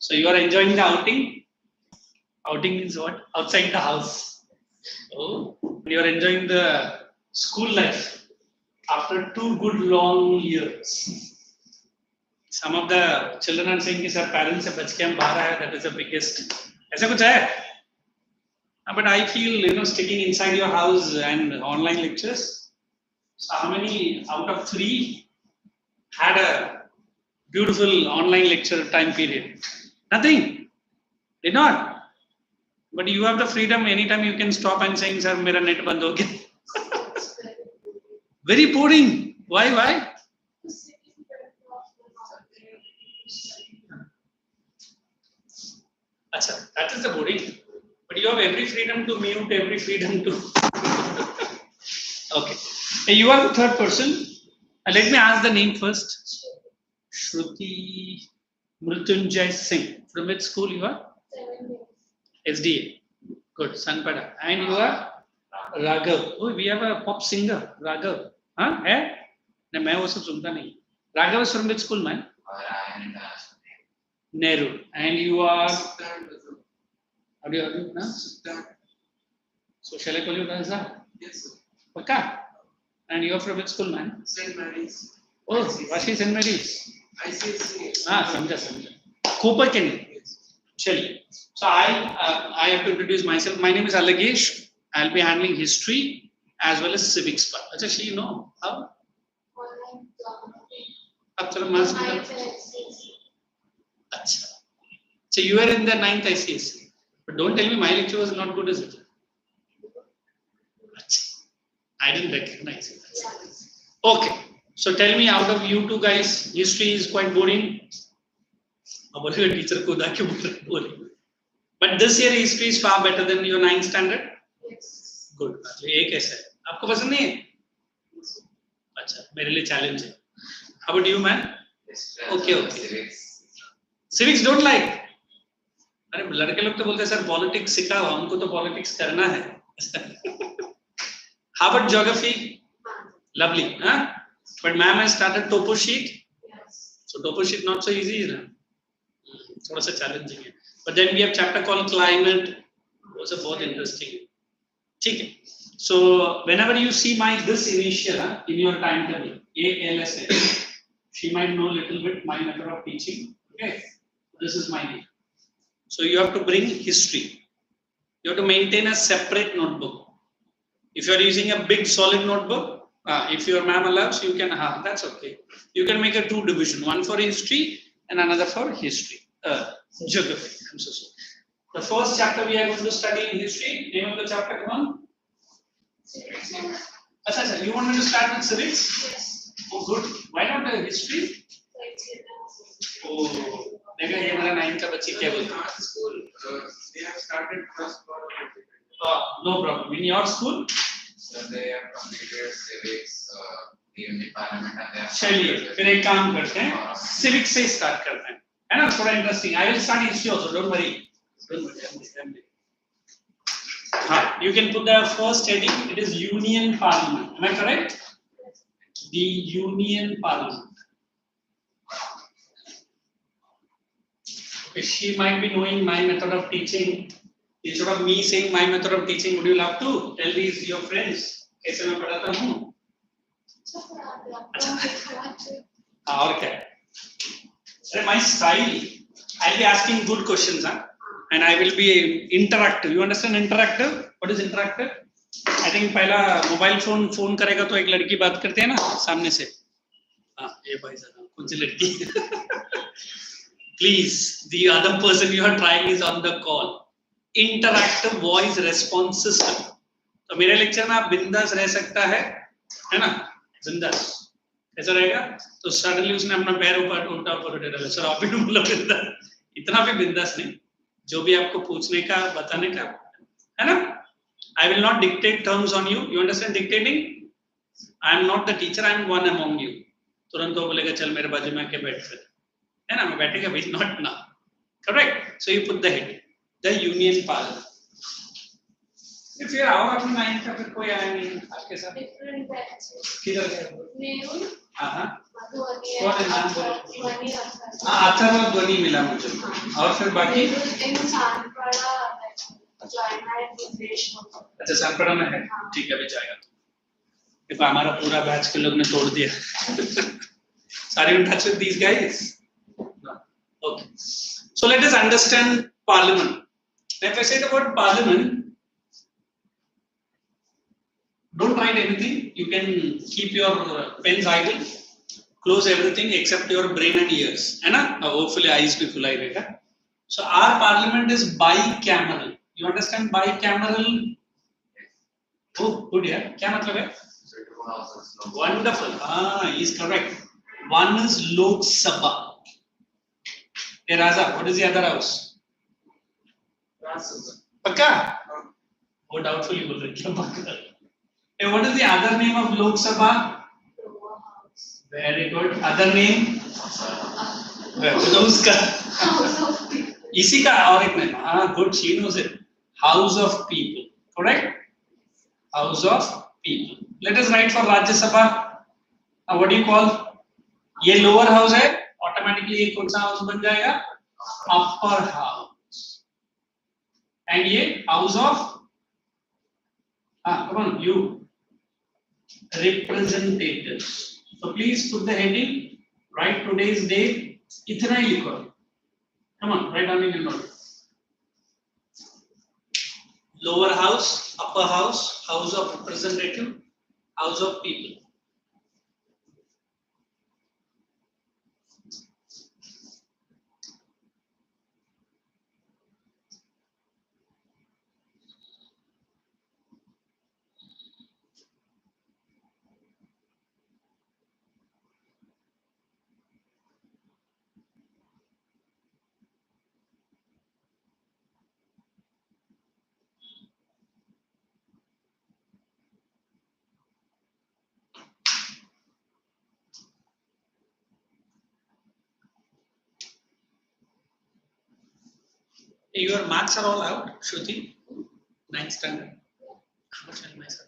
So you are enjoying the outing. Outing means what? Outside the house. Oh, you are enjoying the school life after 2 good long years. Some of the children are saying कि sir parents से बच के हम बाहर आए, that is the biggest. ऐसा कुछ है? But I feel sticking inside your house and online lectures. So how many out of 3 had a beautiful online lecture time period? Nothing. Did not. But you have the freedom. Anytime you can stop and saying, "Sir, मेरा net बंद हो गया." Very boring. Why? Achha, that is the boring. But you have every freedom to mute, every freedom to. Okay. Hey, you are the third person. Let me ask the name first. Shruti Mrutyunjay Singh. From which school you are? SDA. Good. Sanpada. And you are? Raghav. Oh, we have a pop singer. Raghav. Huh? Eh? No, मैं वो सब सुनता नहीं. Raghav is from which school, man? Nehru. And you are? How do you pronounce? So shall I call you Raza? Yes, sir. Okay. And you are from which school, man? St. Mary's. Oh, Vashi St. Mary's. Icse. समझा. Cooper Ken. चलिए. So I have to introduce myself. My name is Alsh. I'll be handling history as well as civics part. अच्छा, she know how? अब चलो marks निकाल. अच्छा. So you are in the 9th ICS. But don't tell me my lecture was not good, is it? I didn't recognize it. Okay. So tell me, out of you two guys, history is quite boring. Teacher ko da kyun boring? But this year history is far better than your 9th standard. Yes. Good. एक ऐसा है. आपको पसंद नहीं है? अच्छा, मेरे लिए challenge है. How about you, man? Okay. Civics don't like. अरे लड़के लोग तो बोलते हैं सर पॉलिटिक्स सिखाओ, हमको तो पॉलिटिक्स करना है. How about geography? Lovely, huh? But ma'am has started topo sheet. Yes. So topo sheet not so easy, is it? थोड़ा सा challenging है. But then we have chapter called climate. Also बहुत interesting. ठीक है. So whenever you see this initial in your timetable, ALSA, she might know a little bit my method of teaching. Okay, this is my name. So you have to bring history. You have to maintain a separate notebook. If you are using a big solid notebook, if your ma'am allows, you can. That's okay. You can make a 2 division, one for history and another for history, geography. I'm so sorry. The first chapter we are going to study in history. Name of the chapter, come on. Civics. Achha, you want me to start with civics? Yes. Oh, good. Why not the history? Oh, देखा ये मेरा 9th का बच्ची क्या बोलता है? In our school, they have started first for. No problem. In your school? So they have completed civics, even the parliament, and they have. चलिए, फिर एक काम करते हैं. Civics से start करते हैं. है ना? थोड़ा interesting. I will start history also. Don't worry. You can put the first heading. It is Union Parliament. Am I correct? The Union Parliament. She might be knowing my method of teaching. Instead of me saying my method of teaching, would you love to tell these your friends? कैसे मैं पढ़ाता हूँ? और क्या? अरे my style. I'll be asking good questions, and I will be interactive. You understand interactive? What is interactive? I think पहला mobile phone करेगा तो एक लड़की बात करती है ना सामने से. ये भाई साहब कौन सी लड़की? Please, the other person you are trying is on the call. Interactive voice response system. तो मेरे लेक्चर में आप बिंदास रह सकता है ना? बिंदास ऐसा रहेगा. तो सडनली उसने अपना पैर ऊपर उल्टा ऊपर उठा डाला. सर आप भी मतलब बिंदास, इतना भी बिंदास नहीं. जो भी आपको पूछने का बताने का है ना? I will not dictate terms on you. You understand dictating? I am not the teacher. I am one among you. तुरंत वो बोलेगा चल मेरे बाजू में आके बैठ फिर. है ना? मैं बैठेगा भी not now. Correct? So you put the head. The Union Parliament. फिर आओ अपने 9 का फिर कोई आया नहीं आपके साथ Different batches. किधर गए Nehru, हाँ Madhuvani, कौन है नाम बोलो Madhuvani, Madhuvani. हाँ अच्छा वो ध्वनि मिला मुझे और फिर बाकी In Sanpada, Joanna and Vivresh. अच्छा सनपड़ा में है ठीक है अभी जाएगा देखो हमारा पूरा बैच के लोग ने तोड़ दिया Are you in touch with these guys? No. Okay. So let us understand Parliament. If I say the word Parliament, don't write anything. You can keep your pens idle. Close everything except your brain and ears. है ना? Hopefully eyes भी खुला ही रहेगा. So our Parliament is bicameral. You understand bicameral? Oh, good yeah. क्या मतलब है? So two houses. No. Wonderful. Ah, he is correct. One is Lok Sabha. Hey Raza, what is the other house? Pakka? Oh, doubtful you will read Pakka. Hey, what is the other name of Lok Sabha? Lower house. Very good. Other name? उसका House of people. इसी का और एक name. Ah, good. She knows it. House of People. Correct? House of People. Let us write for Rajya Sabha. What do you call? ये lower house है automatically ये कौन सा हाउस बन जाएगा अपर हाउस एंड ये house of come on you representatives so please put the heading write today's date इतना ही लिखो come on write down in note lower house upper house house of representative house of people Your marks are all out, Shruti? 9th standard. How much are my son?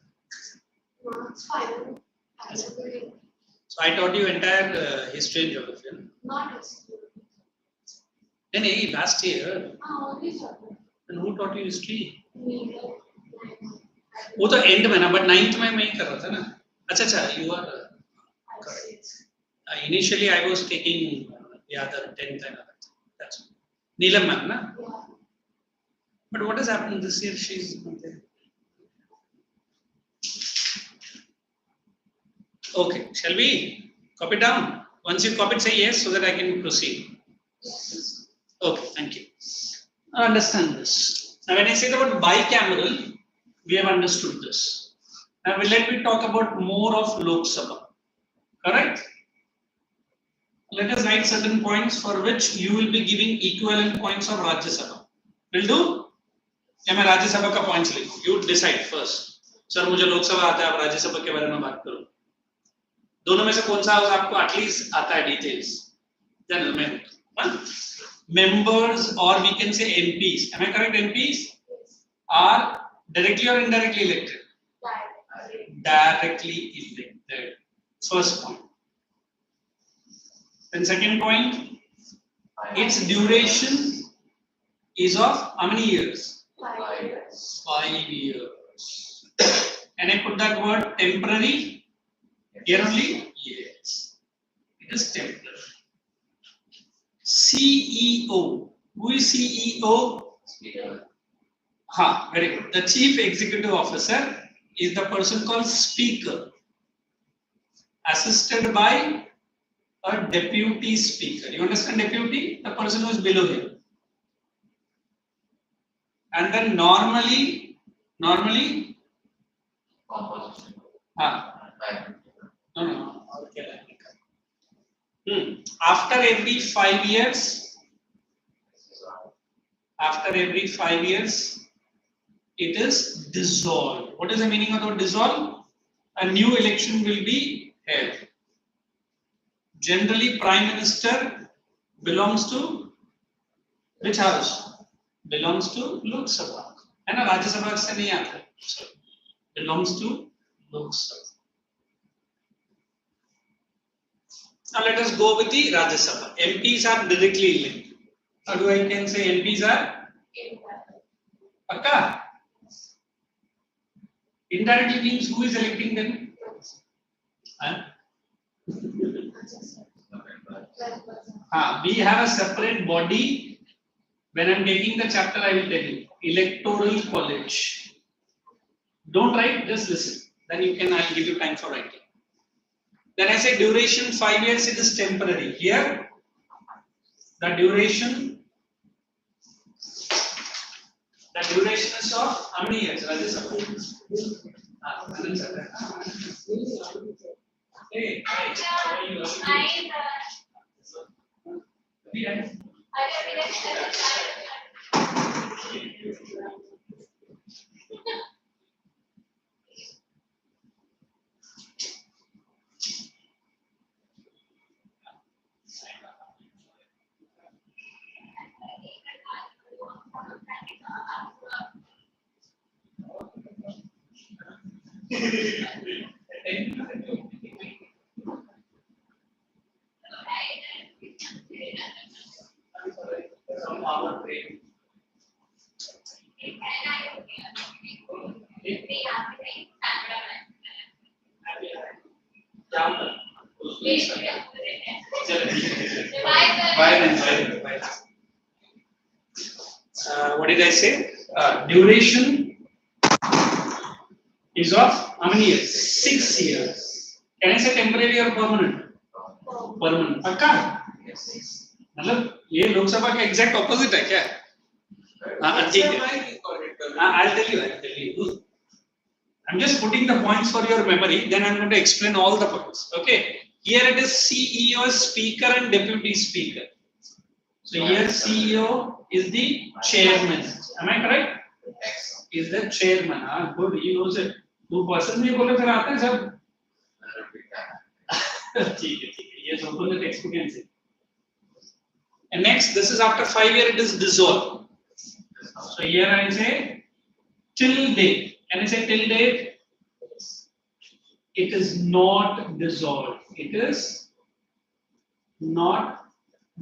Marks final. Absolutely. So I taught you entire history and geography. No? Not history. Then last year, Only subject. then who taught you history? Neither. वो तो end में ना, but 9th में मैं ही कर रहा था ना. अच्छा, you are Correct. initially I was taking the other 10th and other. That's all. Neelam ma'am, na? Yeah. But what has happened this year? She's not there. Okay, shall we copy down? Once you copy it, say yes so that I can proceed. Yes. Okay, thank you. Now understand this. Now, when I say the word bicameral, we have understood this. Now, let me talk about more of Lok Sabha. Correct? Let us write certain points for which you will be giving equivalent points of Rajya Sabha. Will do? या मैं राज्य सभा का points लिखूं you decide first sir मुझे लोकसभा आता है आप राज्य सभा के बारे में बात करो दोनों में से कौन सा हाउस आपको एटलीस्ट आता है डिटेल्स जनरल में members or we can say MPs am I correct MPs are directly or indirectly elected directly elected first point then second point its duration is of how many years 5 years. 5 years. And I put that word temporary here only? Yes. It is temporary. CEO. Who is CEO? Speaker. Very good. The Chief Executive Officer is the person called Speaker, assisted by a Deputy Speaker. You understand Deputy? The person who is below him. And then normally Composition. no okay after every 5 years it is dissolved. What is the meaning of the word dissolve? A new election will be held. Generally prime minister belongs to which house? Belongs to Lok Sabha है ना राज्य सभा से नहीं आता So belongs to Lok Sabha. Now let us go with the Rajya Sabha. MPs are directly linked. How do I can say MPs are? Akka. Indirectly means who is electing them? Huh? We have a separate body. When I'm taking the chapter, I will tell you. Electoral College. Don't write, just listen. Then I'll give you time for writing. Then I say duration 5 years, it is temporary. Here, the duration is of how many years? Hey, how are you? What did I say? Duration is of how many years? 6 years. Can I say temporary or permanent? Permanent. पक्का? मतलब ये लोकसभा का exact opposite है क्या? ठीक है. I'll tell you. I'm just putting the points for your memory. Then I'm going to explain all the points. Okay. Here it is CEO, Speaker, and Deputy Speaker. So here CEO is the chairman. Am I correct? Is the chairman. Good. He knows it. 2% में बोले फिर आता है सब. ठीक है. ये सब तो experience है. And next, this is after 5 years, it is dissolved. So here I say till date. Can I say till date? It is not dissolved. It is not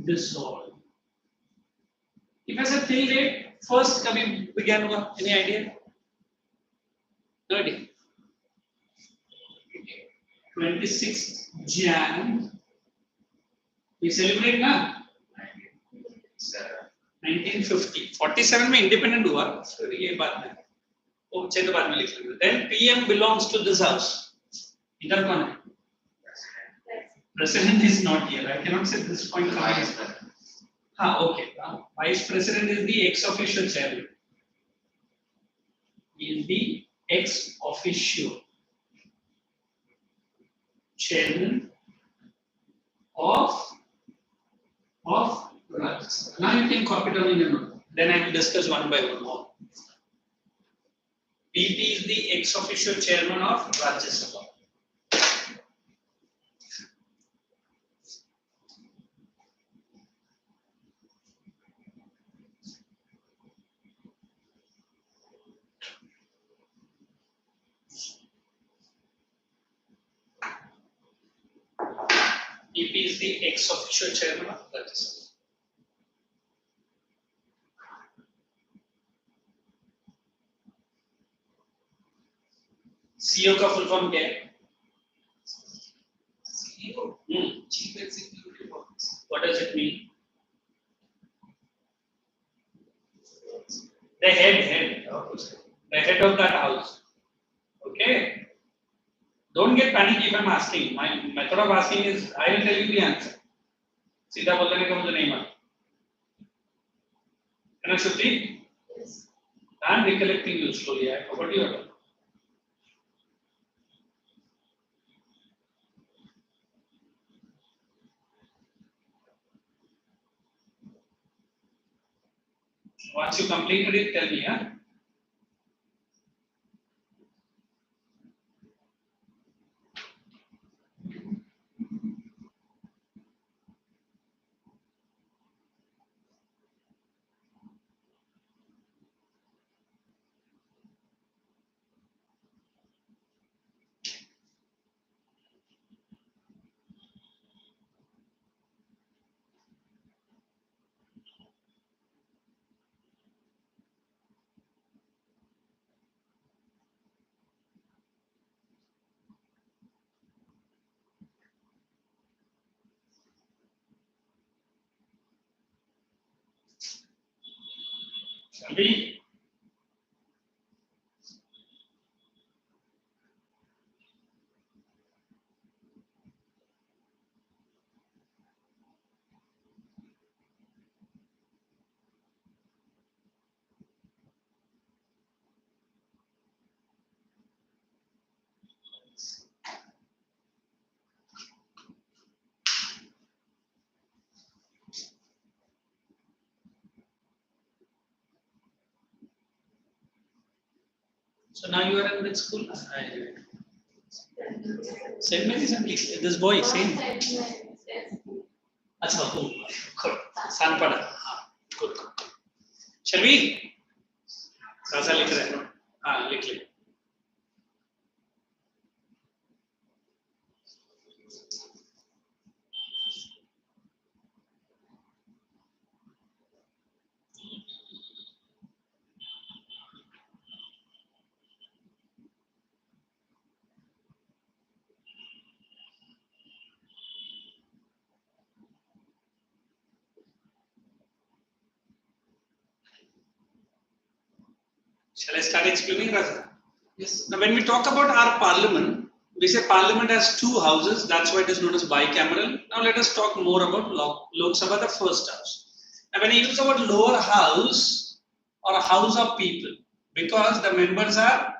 dissolved. If I say till date, first कभी began हुआ? Any idea? No idea. 26th Jan. We celebrate ना? 1950. 47 में independent हुआ. फिर ये बात नहीं. वो छह तो बाद में लिख लेंगे. Then PM belongs to this house. इधर कौन है? President is not here. I cannot say this point. Okay. Vice President is the ex officio chairman. He is the ex officio chairman of now you can copy it down in your note. Then I will discuss one by one more. PP is the ex officio chairman of Rajya Sabha. PP is the ex officio chairman of Rajya Sabha. CEO का full form क्या है? CEO, Chief Executive Officer. What does it mean? The head of that house. Okay. Don't get panicky if I'm asking. My method of asking is I will tell you the answer. सीधा बोलने का मुझे नहीं मालूम. Can I Shruti? Yes. I'm recollecting you slowly. I forgot your name. Once you completed it, tell me, huh? Shall we? So now you are in which school? St. Mary's and this boy, same. Achha, cool. Good. Sanpada. Good. Shall we? Raza likh rahe hain. हाँ लिख ले. Shall I start explaining, Raza? Yes. Now, when we talk about our parliament, we say parliament has two houses. That's why it is known as bicameral. Now, let us talk more about Lok Sabha, the first house. Now, when I use the word lower house or a house of people, because the members are.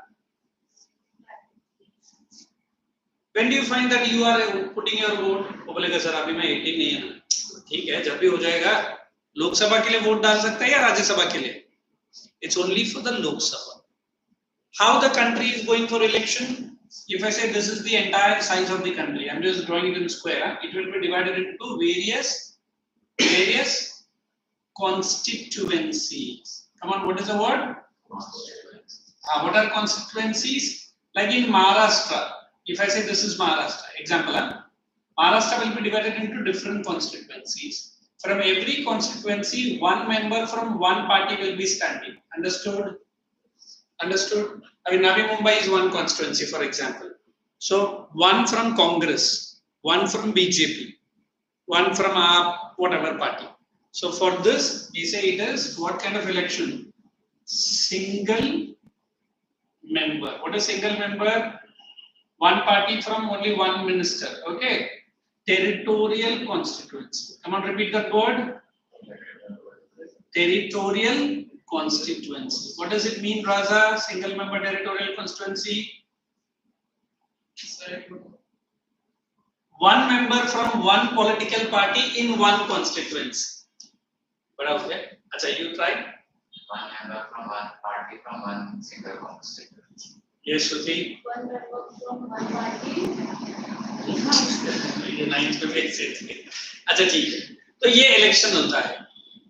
When do you find that you are putting your vote? वो बोलेगा sir अभी मैं 18 नहीं है. ठीक है, जब भी हो जाएगा लोकसभा के लिए वोट डाल सकता है या राज्यसभा के लिए? It's only for the Lok Sabha. How the country is going for election? If I say this is the entire size of the country, I'm just drawing it in square. It will be divided into various constituencies. Come on, what is the word? What are constituencies? Like in Maharashtra. If I say this is Maharashtra, example, Maharashtra will be divided into different constituencies. From every constituency, one member from one party will be standing. Understood? Understood? I mean, Navi Mumbai is one constituency, for example. So, one from Congress, one from BJP, one from whatever party. So, for this, we say it is what kind of election? Single member. What is single member? One party from only one minister. Okay. Territorial constituency. Come on, repeat that word. Territorial constituency. What does it mean, Raza? Single member territorial constituency? One member from one political party in one constituency. What else? Acha, you try. One member from one party from one single constituency. Yes, Shruti. One member from one party. अच्छा ठीक है तो ये election होता है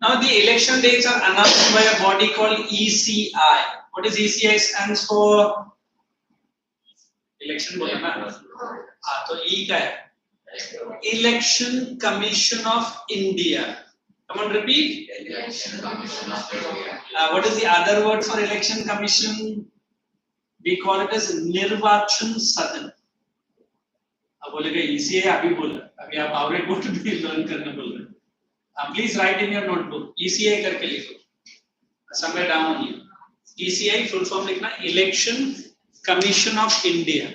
now the election dates are announced by a body called ECI. What is ECI stands for? Election बोला ना हाँ तो E क्या है Election Commission of India. Come on, repeat. Election Commission of India. What is the other word for Election Commission? We call it as Nirvachan Sadan. अब बोलेगा ECI अभी बोला अभी आप आवरेट बोर्ड भी लर्न करने बोल रहे हैं please right in your notebook ECI करके लिखो somewhere down here ECI full form लिखना Election Commission of India.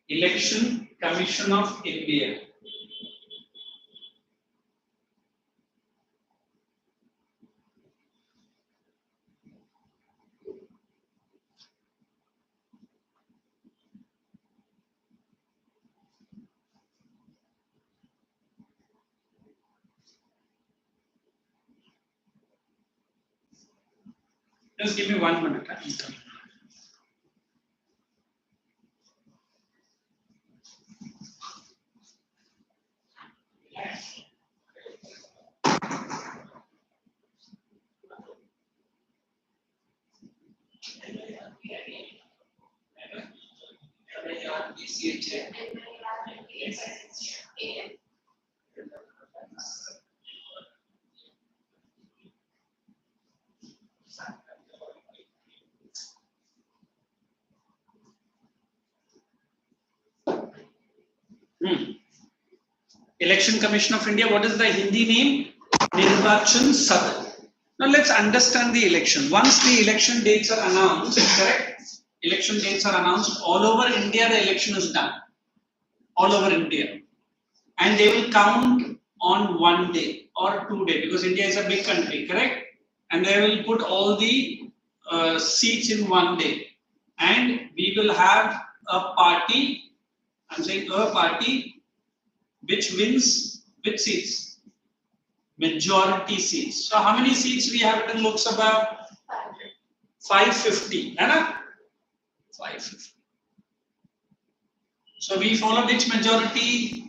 Election Commission of India. Just give me 1 minute. I'm coming. Election Commission of India. What is the Hindi name? Nirvachan Sadan. Now let's understand the election. Once the election dates are announced, correct? Election dates are announced all over India. The election is done all over India, and they will count on 1 day or 2 days because India is a big country, correct? And they will put all the seats in 1 day, and we will have a party. I'm saying a party which wins which seats? Majority seats. So how many seats we have in Lok Sabha? 550, है ना? 550. So we follow which majority?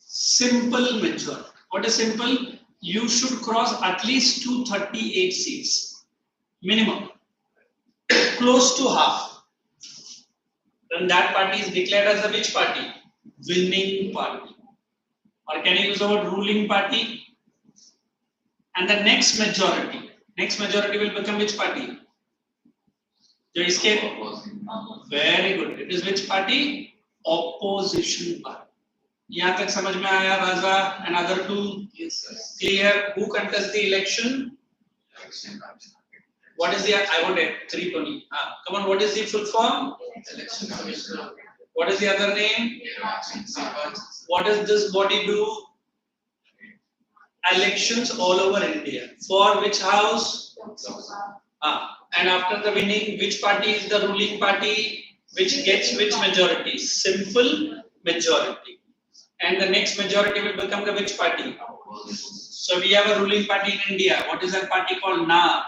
Simple majority. What is simple? You should cross at least 238 seats, minimum, close to half. Then that party is declared as a which party? Winning party. Or can you use the word ruling party? And the next majority will become which party? Very good. It is which party? Opposition party. यहाँ तक समझ में आया राजा and other two? Yes, sir. Clear? Who contests the election? What is the? I want it. 3 only. Come on. What is the full form? Election Commissioner. What is the other name? What does this body do? Elections all over India. For which house? And after the winning, which party is the ruling party? Which gets which majority? Simple majority. And the next majority will become the which party? So we have a ruling party in India. What is that party called? Na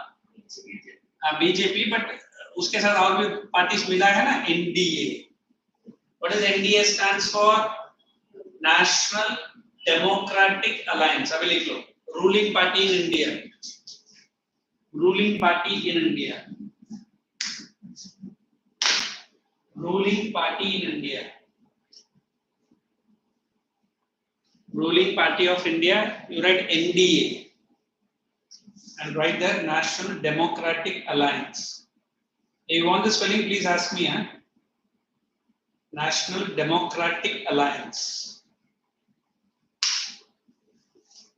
BJP, but उसके साथ और भी parties मिला है ना? NDA. What does NDA stands for? National Democratic Alliance. अभी लिख लो. Ruling party in India. Ruling party in India. Ruling party in India. Ruling party of India. You write NDA. And write there National Democratic Alliance. If you want the spelling, please ask me. National Democratic Alliance.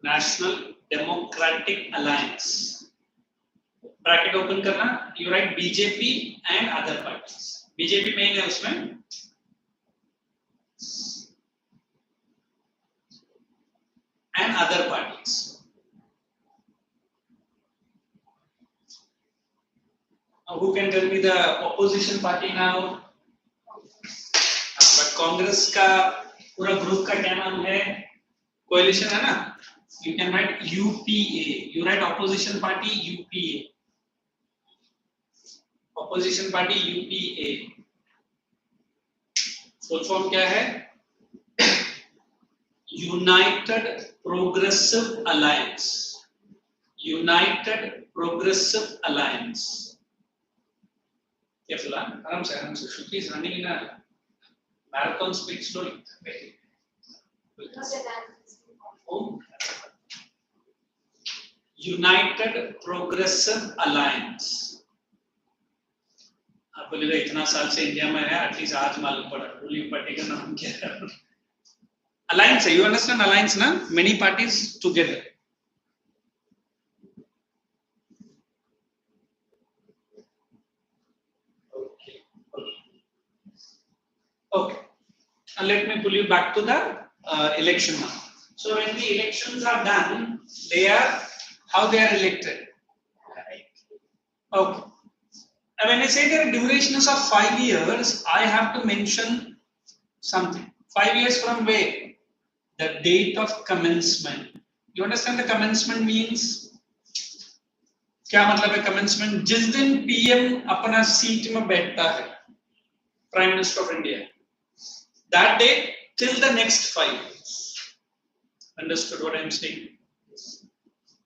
National Democratic Alliance. Bracket open करना. You write BJP and other parties. BJP main है उसमें. And other parties. Who can tell me the opposition party now? But Congress का पूरा group का क्या नाम है? Coalition है ना? You can write UPA. You write opposition party UPA. Opposition party UPA. Full form क्या है? United Progressive Alliance. United Progressive Alliance. Careful, आराम से. Shruti is running in a marathon speed slowly. United Progressive Alliance. आप बोलेगा इतना साल से India में है, एटलीस्ट आज मालूम पड़ा रूलिंग पार्टी का नाम क्या है. Alliance, you understand alliance, na? Many parties together. Okay. And let me pull you back to the election now. So when the elections are done, how they are elected. Okay. And when I say their duration is of 5 years, I have to mention something. 5 years from where? The date of commencement. You understand the commencement means? क्या मतलब है commencement? जिस दिन PM अपना seat में बैठता है, Prime Minister of India, that day till the next 5 years. Understood what I am saying?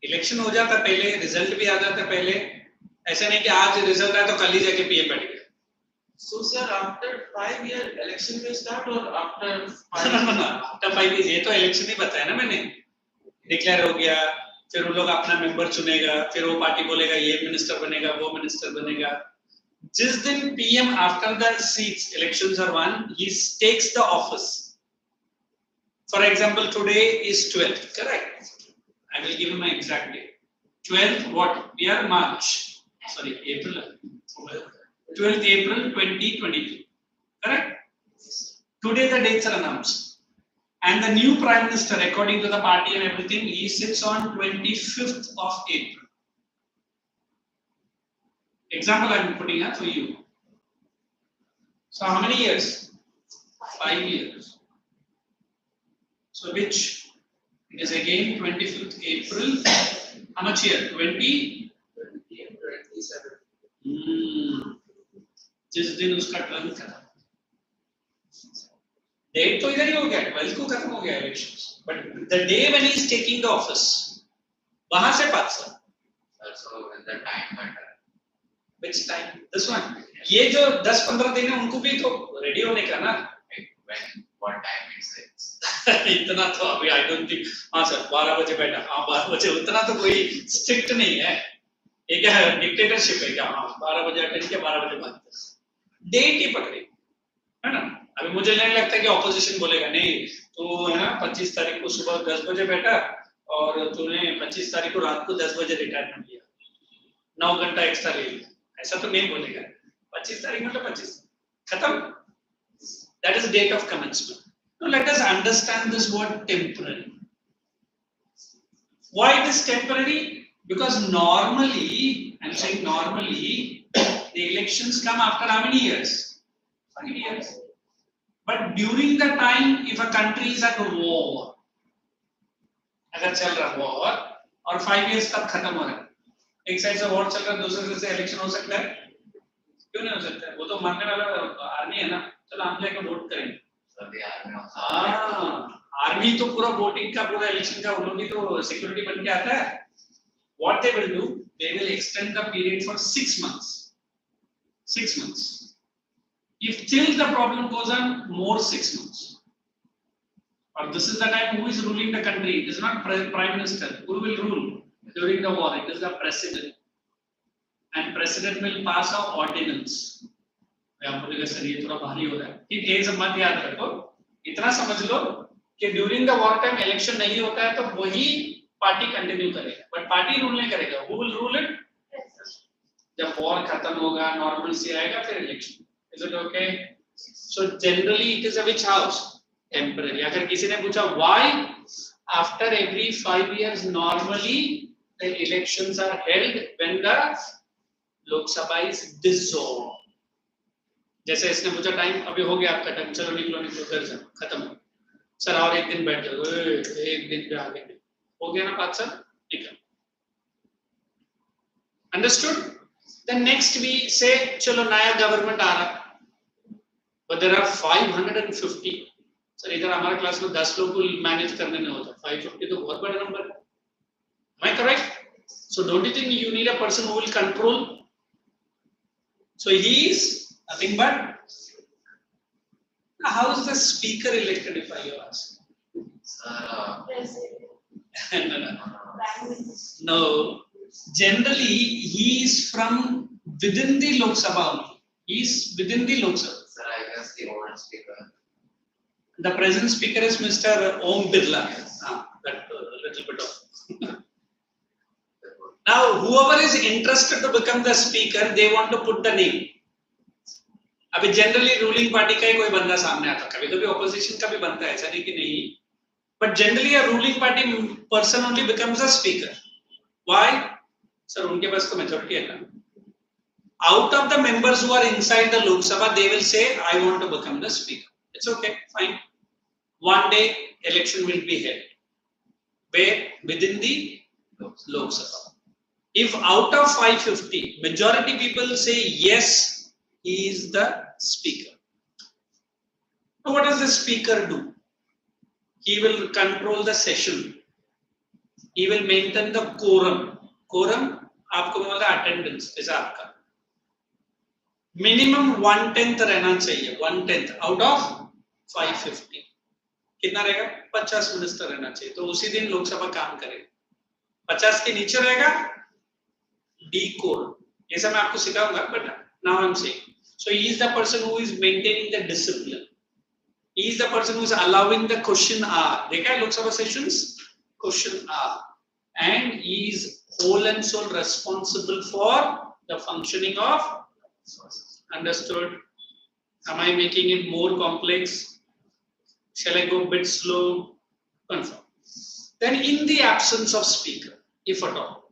Election हो जाता पहले, result भी आ जाता पहले. ऐसा नहीं कि आज result आया तो कल ही जाके PM बैठ गया. So sir, after 5 year election will start or after 5 No. After 5 years ये तो election ही बताया ना मैंने. Declare हो गया, फिर वो लोग अपना member चुनेगा, फिर वो party बोलेगा ये minister बनेगा, वो minister बनेगा. जिस दिन PM after the seats elections are won, he takes the office. For example, today is 12th, correct? I will give you my exact date. 12th what? We are March. Sorry, April. 12th April 2022. Correct? Today the dates are announced. And the new Prime Minister, according to the party and everything, he sits on 25th of April. Example I am putting up for you. So how many years? 5 years. So which is again 25th April. How much here? 20? 27. जिस दिन उसका term खत्म. Date तो इधर ही हो गया, 12 को खत्म हो गया elections. But the day when he is taking the office, वहां से 5 साल. Also when the time matter. Which time? This one. ये जो 10-15 दिन है उनको भी तो रेडी होने का ना. When what time it says. इतना तो अभी I don't think. हाँ सर 12 बजे बैठा. हाँ 12 बजे उतना तो कोई स्ट्रिक्ट नहीं है. ये क्या है? डिक्टेटरशिप है क्या? हाँ 12 बजे अटेंड किया 12 बजे बाद. डेट ही पकड़ी है ना. अभी मुझे नहीं लगता कि ऑपोजिशन बोलेगा नहीं तो है ना 25 तारीख को सुबह 10 बजे बैठा और तूने 25 तारीख को रात को 10 बजे रिटायरमेंट लिया, 9 घंटा एक्स्ट्रा ले लिया, ऐसा तो नहीं बोलेगा. 25 तारीख मतलब 25 खत्म. That is date of commencement. Now let us understand this word temporary. Why it is temporary? Because normally, I'm saying normally, the elections come after how many years? 5 years. But during the time, if a country is at war, अगर चल रहा war और 5 years तक खत्म हो रहा है, एक साइड से war चल रहा है, दूसरे साइड से इलेक्शन हो सकता है? क्यों नहीं हो सकता है? वो तो मारने वाला आर्मी है ना, चलो हम लेकर वोट करेंगे. आर्मी तो पूरा वोटिंग का पूरा इलेक्शन का उन लोग ही तो सिक्योरिटी बन के आता है. What they will do? They will extend the period for 6 months. 6 months. If till the problem goes on, more 6 months. Or this is the time who is ruling the country. It is not prime minister. Who will rule during the war? It is the president. And president will pass an ordinance. आप बोलेंगे sir ये थोड़ा भारी हो रहा है. ठीक है, ये सब मत याद रखो. इतना समझ लो कि during the war time election नहीं होता है तो वही पार्टी कंटिन्यू करेगा. बट पार्टी रूल नहीं करेगा. Who will rule it? जब वॉर खत्म होगा, नॉर्मलसी आएगा, फिर election. Is it okay? So generally it is a which house? Temporary. अगर किसी ने पूछा why after every 5 years normally the elections are held when the Lok Sabha is dissolved. जैसे इसने पूछा टाइम अभी हो गया आपका टाइम, चलो निकलो निकलो घर से, खत्म हो. सर और एक दिन बैठ जाओ, एक दिन पे आगे हो गया ना 5 साल, निकल. अंडरस्टूड? देन नेक्स्ट वी से चलो नया गवर्नमेंट आ रहा, बट देयर आर 550. सर इधर हमारे क्लास में 10 लोग को मैनेज करने में होता. 550 तो बहुत बड़ा नंबर है. Am I correct? So don't you think you need a person who will control? So he is nothing but. Now, how is the speaker elected, if I ask? No. Generally, he is from within the Lok Sabha only. He is within the Lok Sabha. Sir, I guess the old speaker. The present speaker is Mr. Om Birla. That little bit of. Now, whoever is interested to become the speaker, they want to put the name. अभी generally ruling party का ही कोई बंदा सामने आता, कभी कभी opposition का भी बनता है, ऐसा नहीं कि नहीं. But generally a ruling party person only becomes a speaker. Why? Sir उनके पास तो मेजॉरिटी है ना. Out of the members who are inside the Lok Sabha they will say I want to become the speaker. It's okay, fine. One day election will be held where within the Lok Sabha. If out of 550 majority people say yes, he is the speaker. Now what does the speaker do? He will control the session. He will maintain the quorum. Quorum आपको मतलब attendance जैसा आपका minimum 1/10 रहना चाहिए. 1/10 out of 550 कितना रहेगा? 50 minister रहना चाहिए. तो उसी दिन लोकसभा काम करेगा. 50 के नीचे रहेगा decode. ये सब मैं आपको सिखाऊंगा, but now I'm saying. So he is the person who is maintaining the discipline. He is the person who is allowing the question hour. देखा है Lok Sabha sessions? Question hour. and he is whole and sole responsible for the functioning of. Understood? Am I making it more complex? Shall I go a bit slow? Confirm. Then in the absence of speaker, if at all,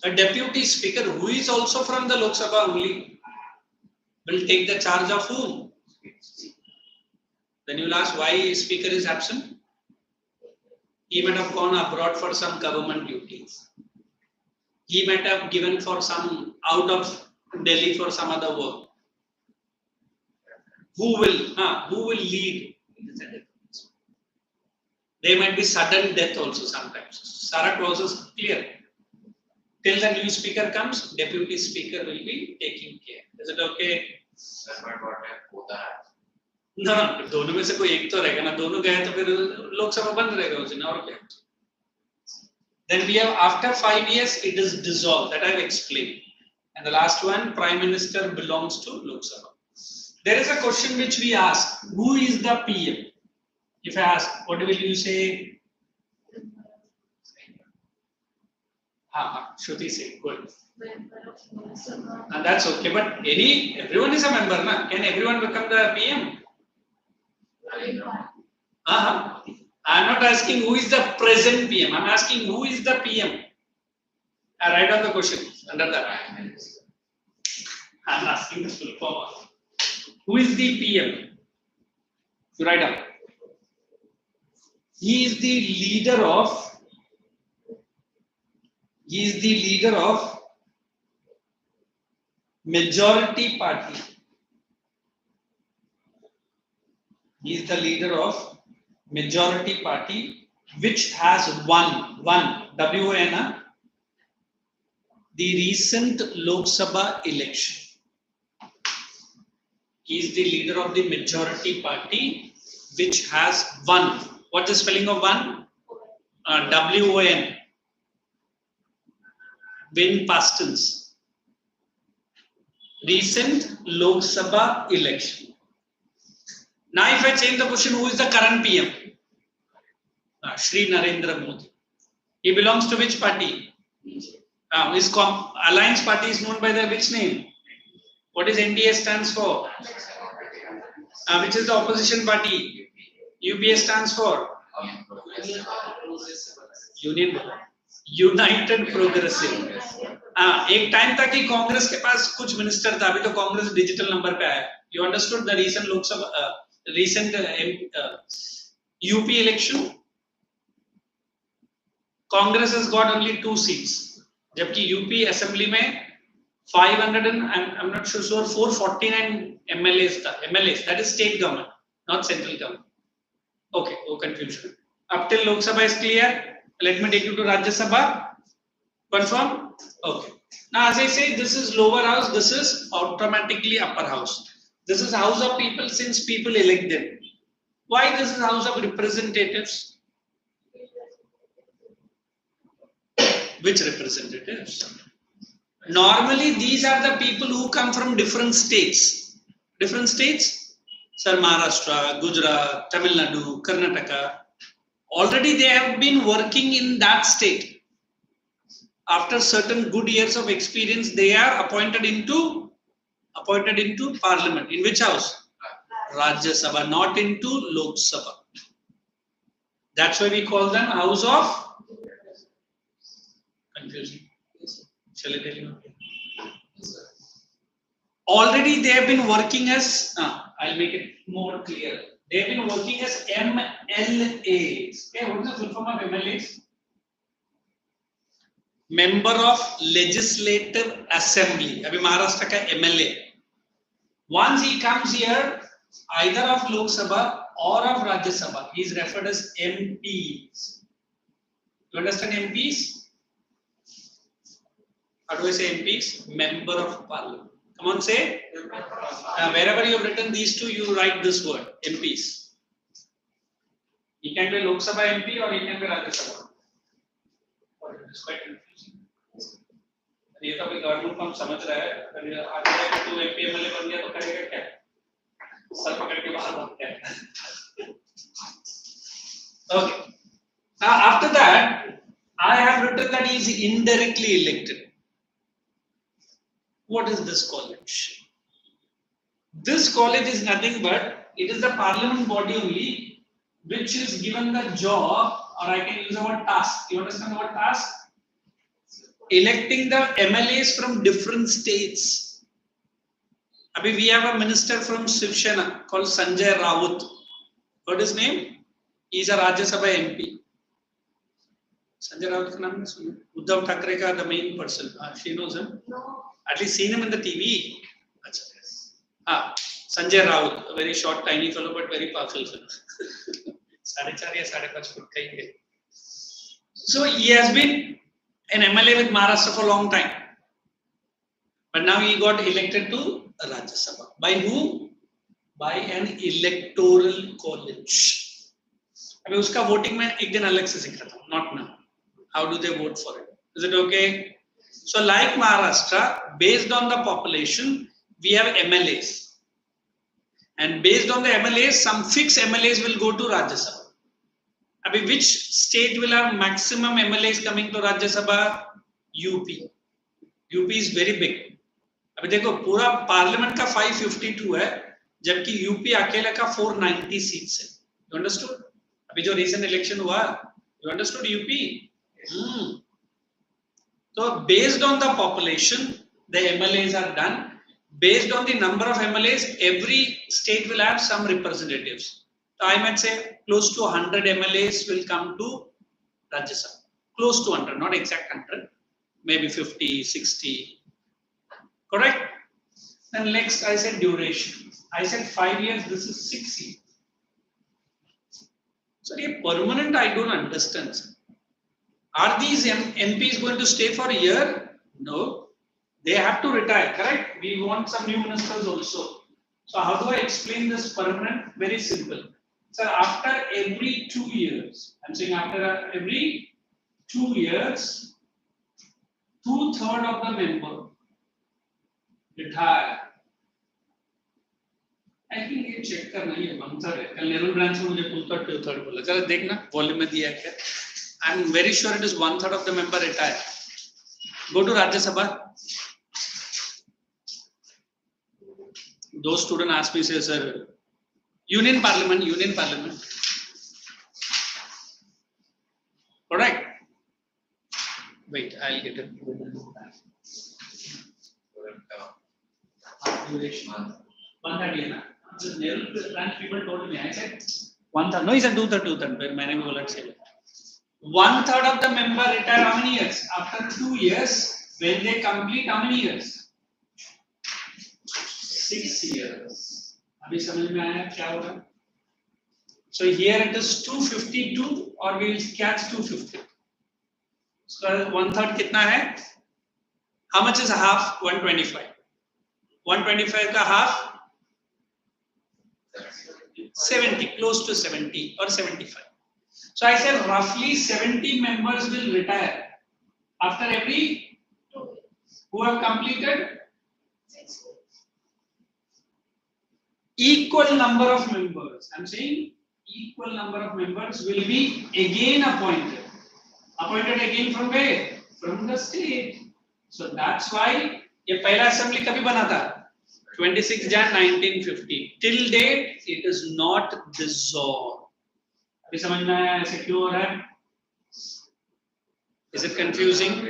a deputy speaker who is also from the Lok Sabha only will take the charge of whom? Then you'll ask why speaker is absent. He might have gone abroad for some government duties. He might have given for some out of Delhi for some other work. Who will lead? There might be sudden death also sometimes. Sarah clause is clear. Till the new speaker comes, deputy speaker will be taking care. Is it okay? Sir, but what if both are absent? No, दोनों में से कोई एक तो रहेगा ना, दोनों गए तो फिर लोकसभा बंद रहेगा उस दिन और क्या? Then we have after 5 years it is dissolved, that I have explained. And the last one, Prime Minister belongs to Lok Sabha. There is a question which we ask: who is the PM? If I ask, what will you say? Shruti say, good. And that's okay. But everyone is a member, na? Can everyone become the PM? I'm not asking who is the present PM. I'm asking who is the PM. I write down the question under that. I'm asking the full form. Who is the PM? You write down. He is the leader of majority party. He is the leader of majority party which has won WN the recent Lok Sabha election. He is the leader of the majority party which has won. What's the spelling of won? WON. Win past tense. Recent Lok Sabha election. Now if I change the question, who is the current PM? Shri Narendra Modi. He belongs to which party? His alliance party is known by the which name? What is NDA stands for? Which is the opposition party? UPA stands for? United Progressive. एक time था कि कांग्रेस के पास कुछ minister था, अभी तो Congress digital number पे आया. You understood the recent Lok Sabha, recent UP election? Congress has got only 2 seats, जबकि UP assembly में 500 and I'm not sure 449 MLAs था. MLAs, that is state government, not central government. Okay, no confusion. Up till Lok Sabha is clear. Let me take you to Rajya Sabha. Confirm? Okay. Now, as I say, this is lower house. This is automatically upper house. This is house of people since people elect them. Why this is house of representatives? Which representatives? Normally, these are the people who come from different states. Different states? Sir, Maharashtra, Gujarat, Tamil Nadu, Karnataka. Already they have been working in that state. After certain good years of experience, they are appointed into parliament. In which house? Rajya Sabha, not into Lok Sabha. That's why we call them house of confusion. Shall I tell you? Already they have been working as, I'll make it more clear. They have been working as MLAs. Okay, what is the full form of MLAs? Member of Legislative Assembly. Abhi Maharashtra ka MLA. Once he comes here, either of Lok Sabha or of Rajya Sabha, he is referred as MPs. You understand MPs? How do I say MPs? Member of Parliament. Come on, say. Wherever you have written these two, you write this word, MPs. He can be Lok Sabha MP or he can be Rajya Sabha. It's quite confusing. ये तो अभी government को हम समझ रहे हैं. अगर आगे तू MP MLA बन गया तो करेगा क्या? सर पकड़ के बाहर भाग गया. Okay. Now after that, I have written that he is indirectly elected. What is this college? This college is nothing but it is the parliament body only which is given the job, or I can use the word task. You understand the word task? Electing the MLAs from different states. Abhi, we have a minister from Shiv Sena called Sanjay Raut. What is his name? He is a Rajya Sabha MP. Sanjay Raut ka naam nahi suna. Uddhav Thackeray ka the main person. She knows him. No. At least seen him in the TV. Sanjay Raut, a very short, tiny fellow, but very powerful fellow. 4.5 या 5.5 foot का ही है. So he has been an MLA with Maharashtra for a long time, but now he got elected to Rajya Sabha. By who? By an electoral college. अभी उसका voting में एक दिन अलग से सीखा था, not now. How do they vote for it? Is it okay? So like Maharashtra, based on the population, we have MLAs. And based on the MLAs, some fixed MLAs will go to Rajya Sabha. Abhi, which state will have maximum MLAs coming to Rajya Sabha? UP. UP is very big. अभी देखो पूरा parliament का 552 है, जबकि UP अकेले का 490 seats है. You understood? अभी जो recent election हुआ, you understood UP? So based on the population, the MLAs are done. Based on the number of MLAs, every state will have some representatives. So I might say close to 100 MLAs will come to Rajya Sabha. Close to 100, not exact 100, maybe 50, 60. Correct? Then next I said duration. I said 5 years, this is 6 years. So the permanent I don't understand. Are these MPs going to stay for a year? No. They have to retire, correct? We want some new ministers also. So how do I explain this permanent? Very simple. So after every 2 years, I'm saying after every 2 years, 2/3 of the member retire. I think ये check करना ही है 1/3 है. कल Nehru branch में मुझे 2/3 बोला. चलो देखना वॉल्यूम में दिया क्या. I'm very sure it is 1/3 of the member retire. Go to Rajya Sabha. Those students ask me, say, sir, Union Parliament. Correct? Wait, I'll get it. Duration. 1/3 na? The Nehru branch people told me. I said 1/3. No, he said 2/3. But मैंने भी बोला चलो. 1/3 of the member retire how many years? After 2 years, when they complete how many years? 6 years. अभी समझ में आया क्या होगा? So here it is 252 or we will catch 250. So 1/3 कितना है? How much is a half? 125. 125 का half? 70, close to 70 or 75. So I said roughly 70 members will retire after every 2 years. who have completed 6 years. equal number of members. I'm saying equal number of members will be again appointed. Appointed again from where? From the state. So that's why ये पहला assembly कभी बना था? 26 Jan 1950. Till date it is not dissolved. अभी समझ में आया ऐसे क्यों हो रहा है? Is it confusing?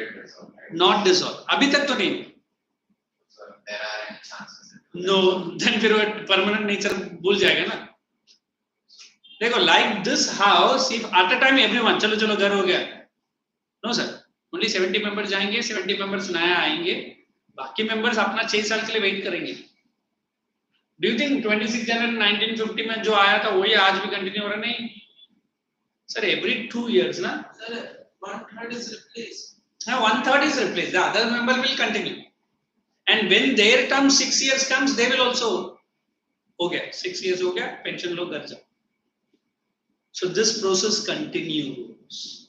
Not dissolved. अभी तक तो नहीं. So there are any chances. No, then फिर वो permanent nature भूल जाएगा ना. देखो like this house, if at a time everyone चलो चलो घर हो गया. No sir, only 70 members जाएंगे, 70 members नया आएंगे, बाकी members अपना 6 साल के लिए वेट करेंगे. Do you think 26 January 1950 में जो आया था वही आज भी कंटिन्यू हो रहा नहीं? Sir, every 2 years ना? Sir, 1/3 is replaced. Now 1/3 is replaced. The other member will continue. And when their term 6 years comes, they will also. हो गया 6 years हो गया pension लो घर जाओ. So this process continues.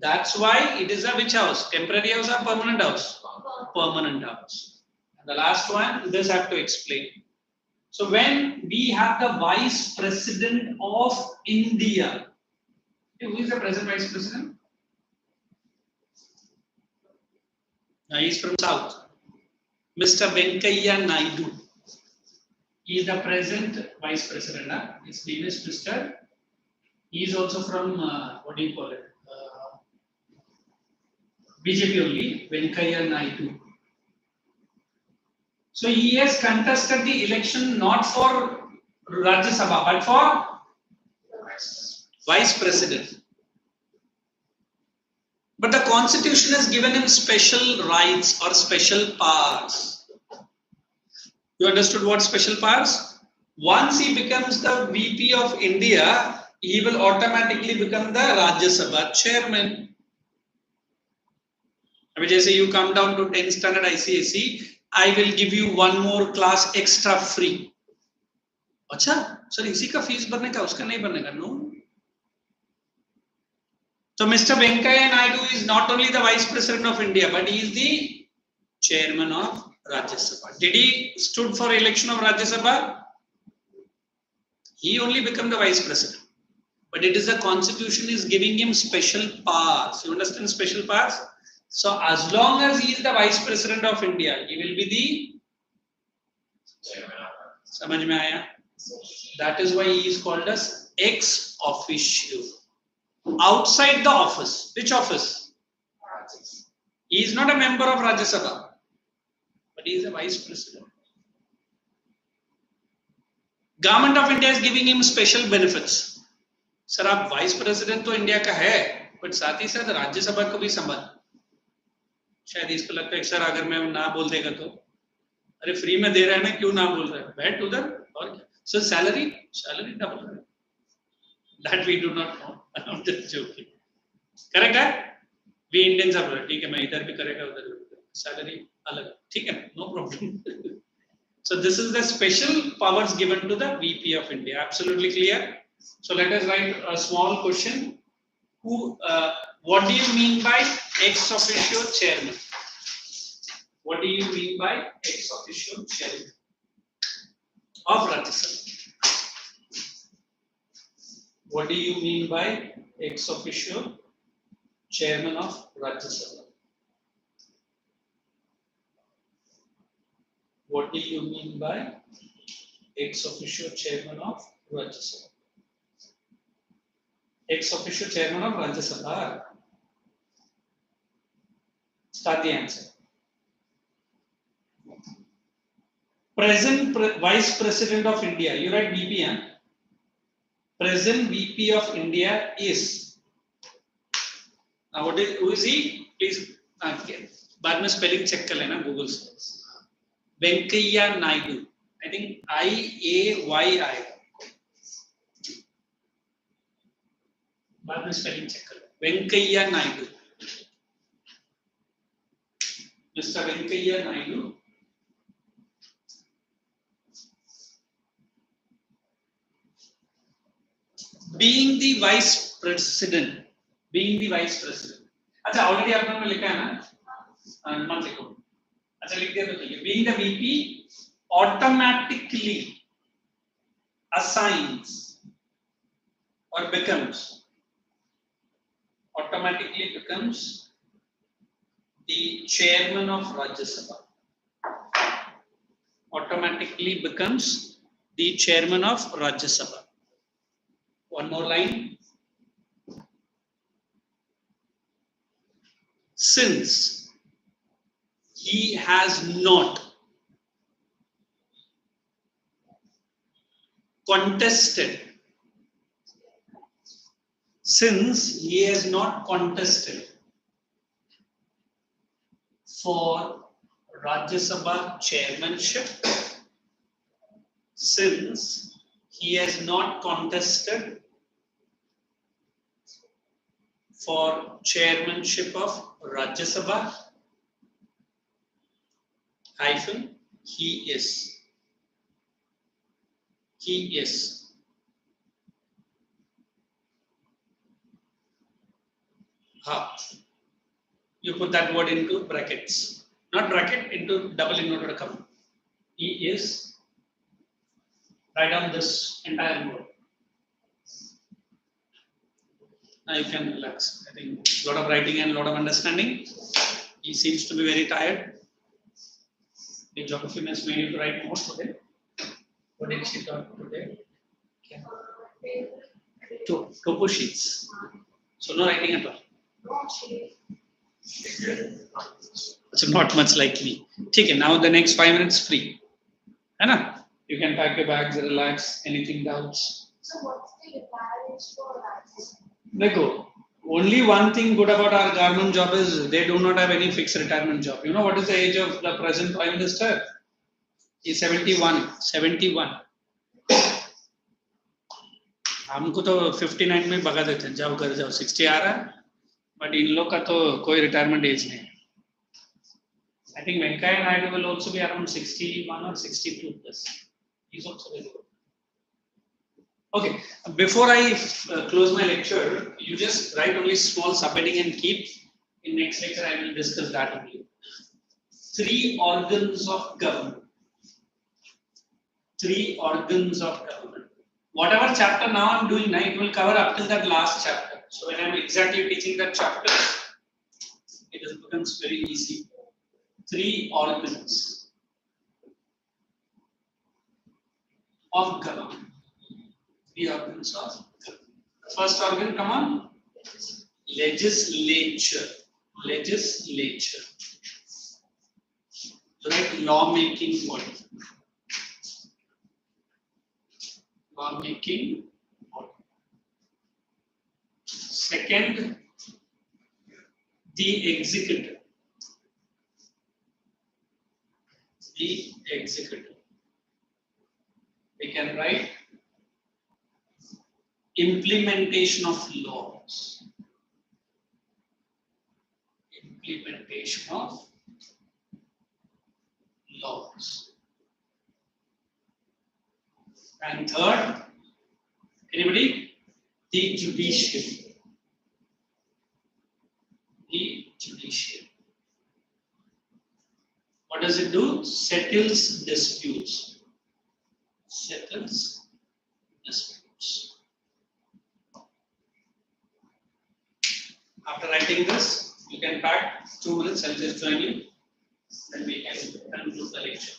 That's why it is a which house? Temporary house or permanent house? Permanent house. And the last one, this I have to explain. So when we have the Vice President of India, who is the present Vice President? Now he is from South. Mr. Venkaiah Naidu. He is the present Vice President. His name is Mr. He is also from, what do you call it? BJP only, Venkaiah Naidu. So he has contested the election not for Rajya Sabha, but for Vice President. But the Constitution has given him special rights or special powers. You understood what special powers? Once he becomes the VP of India, he will automatically become the Rajya Sabha chairman. I mean, just say you come down to 10th standard ICSE, I will give you one more class extra free. अच्छा, sir, इसी का fees भरने का, उसका नहीं भरने का, no. So Mr. Venkaiah Naidu is not only the Vice President of India, but he is the Chairman of Rajya Sabha. Did he stood for election of Rajya Sabha? He only became the Vice President. But it is the Constitution is giving him special powers. You understand special powers? So as long as he is the Vice President of India, he will be the Chairman of समझ में आया? That is why he is called as ex officio. Outside the office. Which office? He is not a member of Rajya Sabha, but he is a Vice President. Government of India is giving him special benefits. Sir, आप Vice President तो India का है, but साथ ही साथ राज्य सभा को भी संभाल. शायद इसको लगता है सर अगर मैं ना बोल देगा तो अरे फ्री में दे रहा है ना क्यों ना बोल रहा है बैठ उधर और क्या सर सैलरी डबल है that we do not know. I'm just joking. Correct है? We Indians are ठीक है मैं इधर भी करेगा उधर भी सैलरी अलग ठीक है no problem. So this is the special powers given to the VP of India. Absolutely clear. So let us write a small question. Who? What do you mean by ex officio chairman? What do you mean by ex officio chairman of Rajya Sabha? What do you mean by ex officio chairman of Rajya Sabha? What do you mean by ex officio chairman of Rajya Sabha? Ex officio chairman of Rajya Sabha. Start the answer. Present Vice President of India. You write VP, huh? Present VP of India is. Now what is who is he? Please बाद में spelling check कर लेना Google से. Venkaiah Naidu. I think IAYI. बाद में spelling check कर लो. Venkaiah Naidu. Mr. Venkaiah Naidu. Being the Vice President. अच्छा already आप लोगों ने लिखा है ना? मत लिखो. अच्छा लिख दिया तो ठीक है. Being the VP automatically assigns or becomes the chairman of Rajya Sabha. Automatically becomes the chairman of Rajya Sabha. One more line. Since he has not contested for Rajya Sabha chairmanship, since he has not contested for chairmanship of Rajya Sabha, hyphen, he is. You put that word into brackets. Not bracket, into double inverted comma. He is. Write down this entire word. Now you can relax. I think a lot of writing and a lot of understanding. He seems to be very tired. The geography miss made you to write more today. What did she talk today? Topo sheets. So no writing at all. So not much like me. Okay, now the next 5 minutes free. है ना? You can pack your bags, relax. Anything doubts? So what's the advantage for that? देखो, only one thing good about our government job is they do not have any fixed retirement job. You know what is the age of the present Prime Minister? He's 71. 71. हमको तो 59 में भगा देते हैं, जाओ घर जाओ, 60 आ रहा है, बट इन लोग का तो कोई रिटायरमेंट एज नहीं. I think Venkaiah Naidu will also be around 61 or 62 plus. He's also very good. Okay, before I close my lecture, you just write only small subheading and keep. In next lecture, I will discuss that only. 3 organs of government. 3 organs of government. Whatever chapter now I'm doing now, it will cover up till that last chapter. So when I'm exactly teaching that chapter, it becomes very easy. 3 organs of government. 3 organs of government. First organ, come on. Legislature. Legislature. Right, law-making body. Law-making body. Second, the executive. The executive. We can write implementation of laws. Implementation of laws. And third, anybody? The judiciary. The judiciary. What does it do? Settles disputes. Settles disputes. After writing this, you can pack 2 minutes. I'll just join you. Then we can conclude the lecture.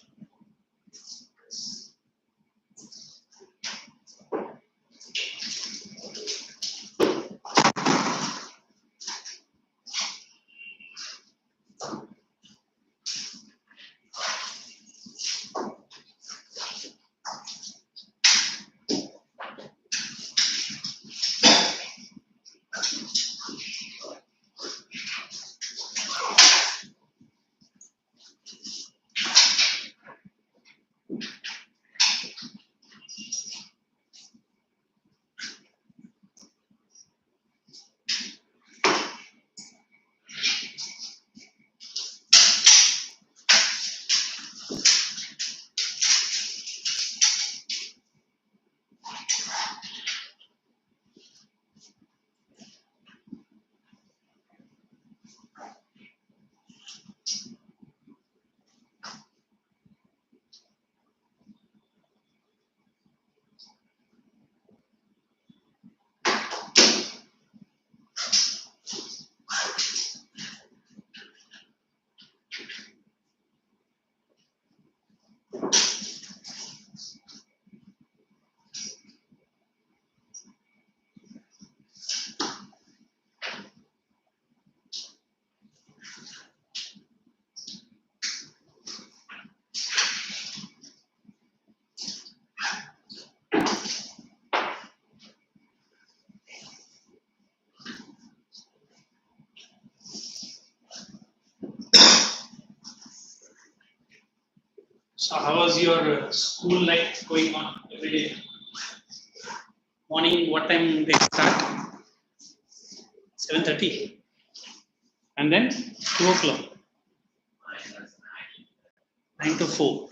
So how was your school life going on every day? Morning, what time they start? 7:30. And then 2 o'clock. 9 to 4.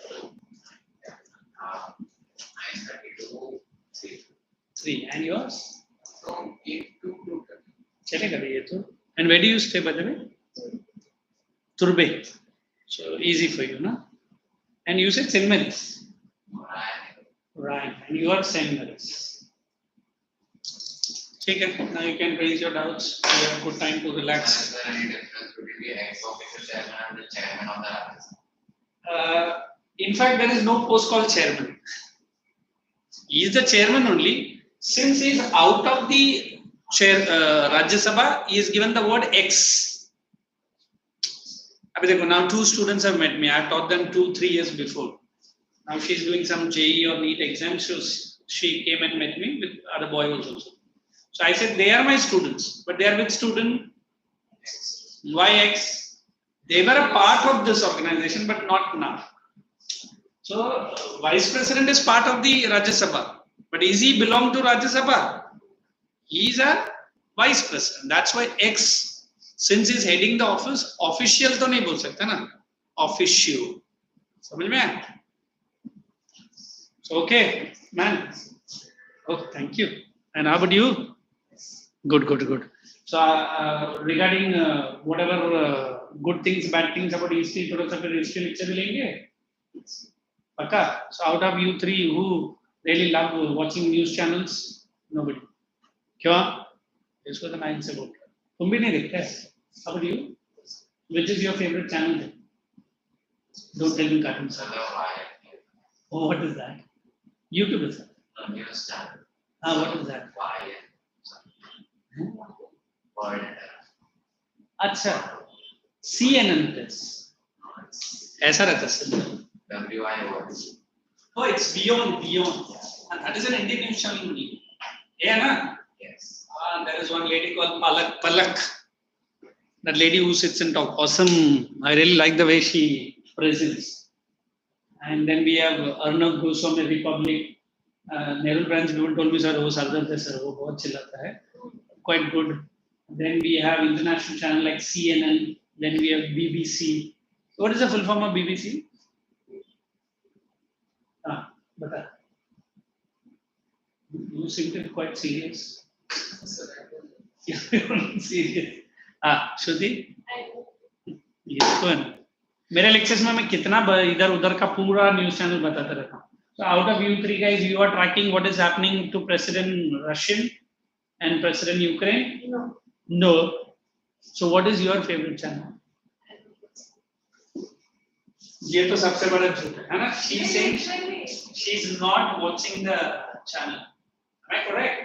3. And yours? From 8 to 2:30. Chalega bhai ye to. And where do you stay, by the way? Turbe. So easy for you, no? And you said St. Mary's. Right. And you are St. Mary's. ठीक है. Now you can raise your doubts. You have good time to relax. Is there any difference between the ex-officio chairman and the chairman of the Rajya Sabha? In fact, there is no post called chairman. He is the chairman only. Since he is out of the chair, Rajya Sabha, he is given the word ex. Now 2 students have met me. I have taught them 2-3 years before. Now she is doing some JE or NEET exam. So she came and met me with other boys also. So I said they are my students, but they are with student why ex? They were a part of this organization, but not now. So vice president is part of the Rajya Sabha, but is he belong to Rajya Sabha? He is a vice president. That's why ex, since he is heading the office, official तो नहीं बोल सकता ना, officio. समझ में आया? So okay, man. Oh, thank you. And how about you? Good. So regarding whatever good things, bad things about history, थोड़ा सा फिर history lecture भी लेंगे. पक्का. So out of you 3 who really love watching news channels, nobody. क्यों? इसको तो 9 से बोल. तुम भी नहीं देखते? How about you? Which is your favorite channel? Don't tell me cartoons. Oh, what is that? YouTube is that? News channel. What is that? अच्छा, CNN प्लस ऐसा रहता है. WIOS. Oh, it's beyond. And that is an Indian news channel only. Yeah, na? Yes. There is one lady called Palak. That lady who sits and talks. Awesome. I really like the way she presents. And then we have Arnav Goswami Republic. Nehru branch people told me, sir, वो सरदर्द है sir, वो बहुत चिल्लाता है. Quite good. Then we have international channel like CNN. Then we have BBC. What is the full form of BBC? Bata. You seem to be quite serious. You're serious. Shruti? Yes, go on. मेरे lectures में मैं कितना इधर उधर का पूरा news channel बताता रहता हूँ. So out of you 3 guys, you are tracking what is happening to President Russian and President Ukraine? No. So what is your favorite channel? ये तो सबसे बड़ा झूठ है ना? She saying she is not watching the channel. Am I correct?